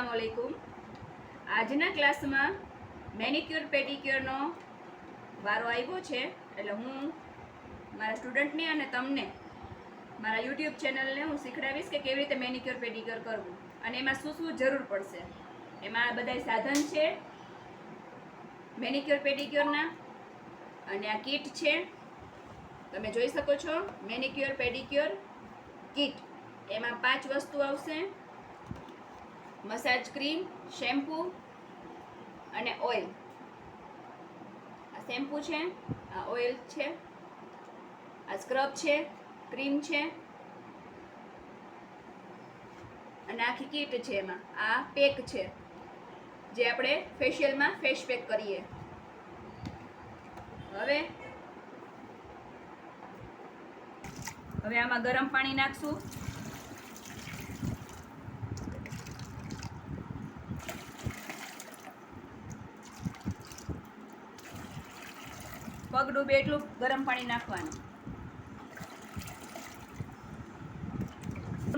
अस्सलामु अलैकुम। આજના ક્લાસમાં મેનિક્યોર પેડિક્યોરનો વારો આવ્યો છે, એટલે હું મારા સ્ટુડન્ટને અને તમને મારા યુટ્યુબ ચેનલને હું શીખડાવીશ કે કેવી રીતે મેનિક્યોર પેડિક્યોર કરવું અને એમાં શું શું જરૂર પડશે. એમાં બધા સાધન છે મેનિક્યોર પેડિક્યોરના, અને આ કીટ છે, તમે જોઈ શકો છો. મેનિક્યોર પેડિક્યોર કીટ, એમાં 5 વસ્તુ આવશે: મસાજ ક્રીમ, શેમ્પૂ અને ઓઇલ. આ શેમ્પૂ છે, આ ઓઇલ છે, આ સ્ક્રબ છે, ક્રીમ છે, અને આખી કીટ છે. એમાં આ પેક છે જે આપણે ફેશિયલમાં ફેસ પેક કરીએ. હવે આમાં ગરમ પાણી નાખશું. પગ ડૂબે એટલું ગરમ પાણી નાખવાનું.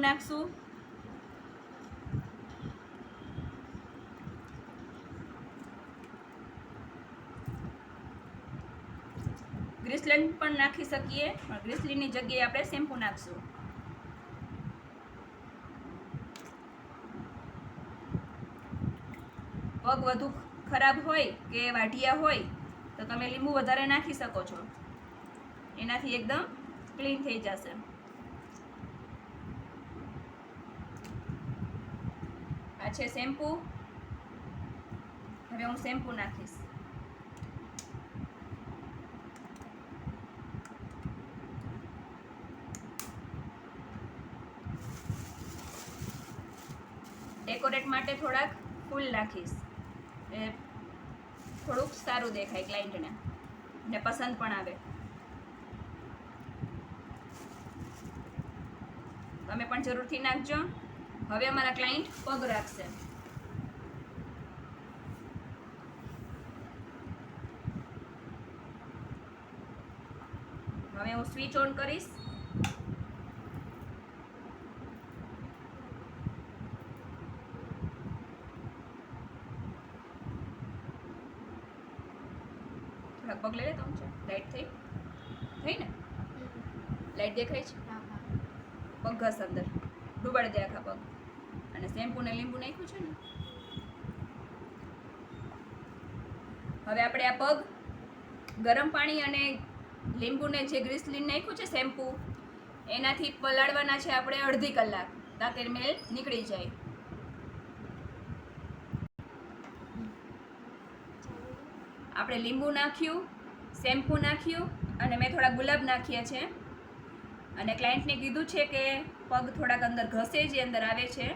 નાખશું. ગ્લિસરીન પણ નાખી શકીએ, પણ ગ્લિસરીનની જગ્યાએ આપણે શેમ્પૂ નાખશું. પગ વધુ ખરાબ હોય કે વાઢિયા હોય તો તમે લીંબુ વધારે નાખી શકો છો, એનાથી એકદમ ક્લીન થઈ જશે. આ છે શેમ્પૂ. હવે હું શેમ્પૂ નાખીશ. ડેકોરેટ માટે થોડાક ફૂલ નાખીશ, એ થોડુંક સારું દેખાય ક્લાયન્ટને ને પસંદ પણ આવે. તમે પણ જરૂરથી નાખજો. હવે અમારા ક્લાયન્ટ પગ રાખશે. હવે હું સ્વિચ ઓન કરીશ. પગ લઈ લે તો લાઈટ થઈ ને? લાઈટ દેખાય છે? પગ ઘસ અંદર ડૂબાડી દે આખા પગ. અને શેમ્પૂ ને લીંબુ નાખ્યું છે ને. હવે આપણે આ પગ ગરમ પાણી અને લીંબુને જે ગ્લિસરીન નાખ્યું છે શેમ્પૂ, એનાથી પલાળવાના છે આપણે અડધી કલાક, તાકે મેલ નીકળી જાય. આપણે લીંબુ નાખ્યું, શેમ્પૂ નાખ્યું અને મેં થોડા ગુલાબ નાખ્યા છે. અને ક્લાયન્ટને કીધું છે કે પગ થોડાક અંદર ઘસે જે અંદર આવે છે.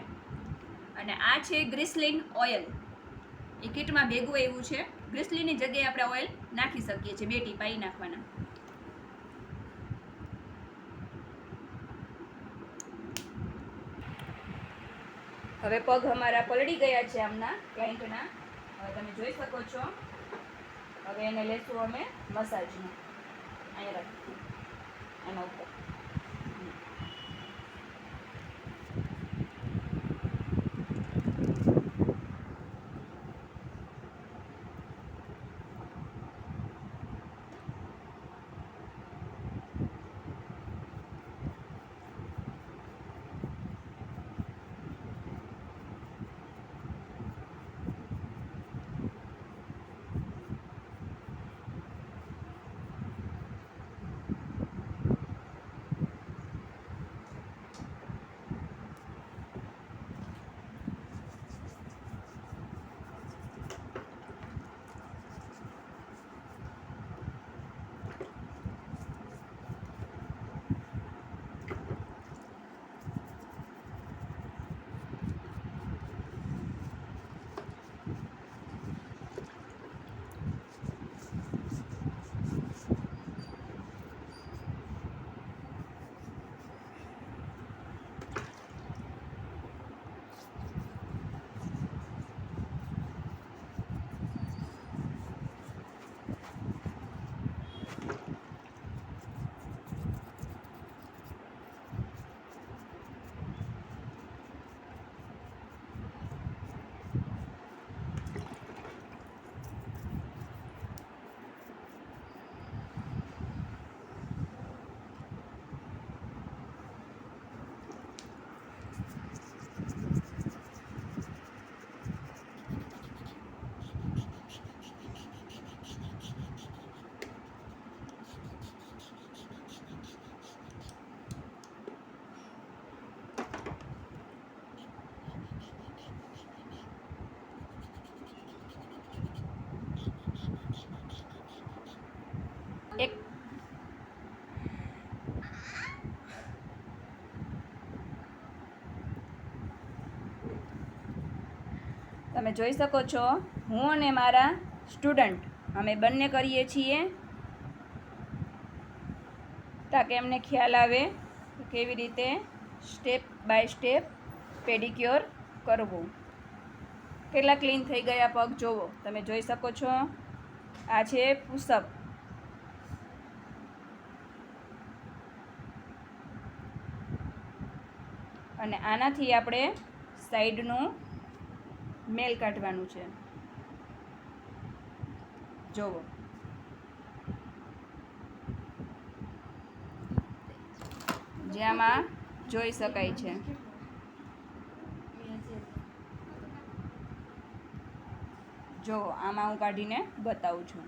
અને આ છે ગ્લિસરીન ઓઇલ, એ કીટમાં ભેગું આવ્યું છે. ગ્લિસરીનની જગ્યાએ આપણે ઓઇલ નાખી શકીએ છીએ, 2 ટીપા નાખવાના. હવે પગ અમારા પલળી ગયા છે આમના ક્લાયન્ટના. હવે તમે જોઈ શકો છો. હવે એને લેશું અમે મસાજમાં. અહીંયા રાખીશું એના ઉપર. તમે જોઈ શકો છો હું અને મારા સ્ટુડન્ટ અમે બંને કરીએ છીએ તાકે એમને ખ્યાલ આવે કે કેવી રીતે સ્ટેપ બાય સ્ટેપ પેડિક્યોર કરવું. કેટલા ક્લીન થઈ ગયા પગ જોવો. તમે જોઈ શકો છો આ છે પુશઅપ. અને આનાથી આપણે સાઈડનું મેલ કાઢવાનું છે. જોવો જે આમાં જોઈ શકાય છે. જો આમાં હું કાઢીને બતાવું છું.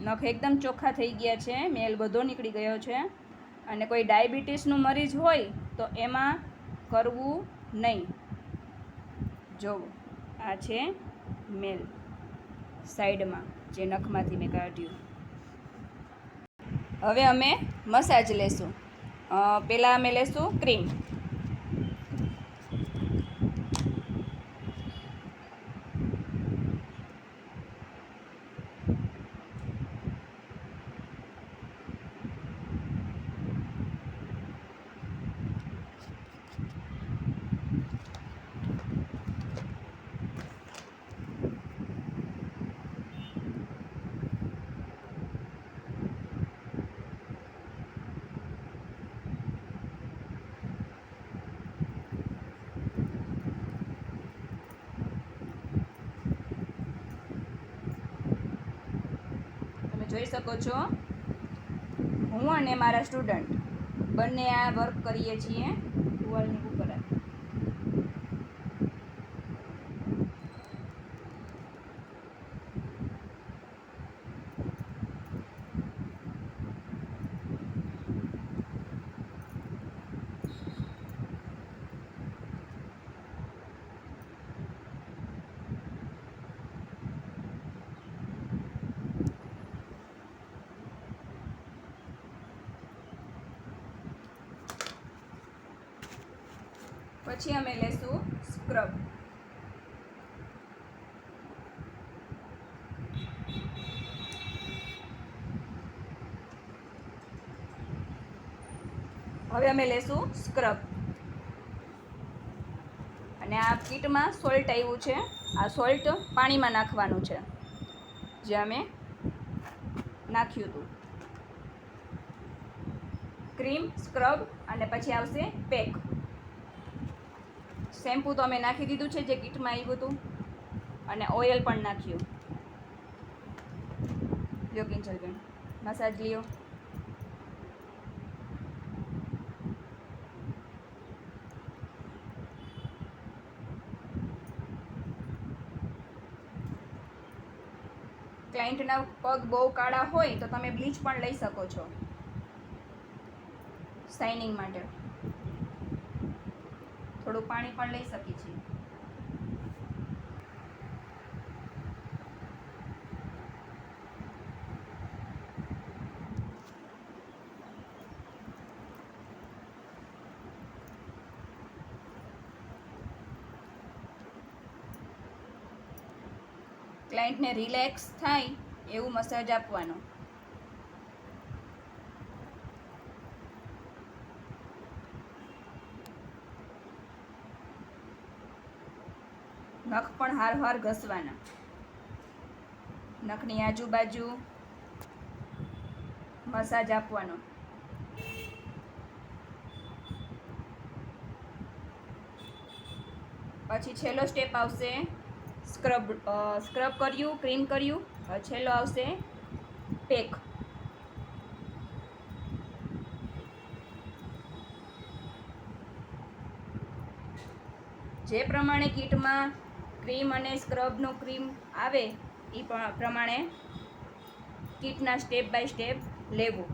નખ એકદમ ચોખ્ખા થઈ ગયા છે, મેલ બધો નીકળી ગયો છે. અને કોઈ ડાયાબિટીસનું મરીઝ હોય તો એમાં કરવું નહીં. જોવો આ છે મેલ સાઈડમાં જે નખમાંથી મેં કાઢ્યું. હવે અમે મસાજ લેશું. પહેલાં અમે લેશું ક્રીમ. જોઈ શકો છો હું અને મારા સ્ટુડન્ટ બંને આ વર્ક કરીએ છીએ ટુવાલની ઉપર. પછી અમે લેશું સ્ક્રબ. હવે અમે લેશું સ્ક્રબ. અને આ કીટમાં સોલ્ટ આવ્યું છે. આ સોલ્ટ પાણીમાં નાખવાનું છે જે અમે નાખ્યું હતું. ક્રીમ, સ્ક્રબ અને પછી આવશે પેક. શેમ્પૂ તો અમે નાખી દીધું છે જે કીટમાં આવ્યું હતું. અને ઓઇલ પણ નાખ્યું. લ્યો કિંજલબેન મસાજ લ્યો. ક્લાયન્ટના પગ બહુ કાળા હોય તો તમે બ્લીચ પણ લઈ શકો છો શાઇનિંગ માટે. થોડું પાણી પણ લઈ શકીએ છીએ. ક્લાયન્ટને રિલેક્સ થાય એવું મસાજ આપવાનો. નખ પણ હાર ઘસવાના. નખની આજુબાજુ મસાજ આપવાનો. પછી છેલ્લો સ્ટેપ આવશે સ્ક્રબ કર્યું, ક્રીમ કર્યું. છેલ્લો આવશે પેક. જે પ્રમાણે કીટમાં ક્રીમ અને સ્ક્રબનું ક્રીમ આવે એ પ્રમાણે કીટના સ્ટેપ બાય સ્ટેપ લેવું.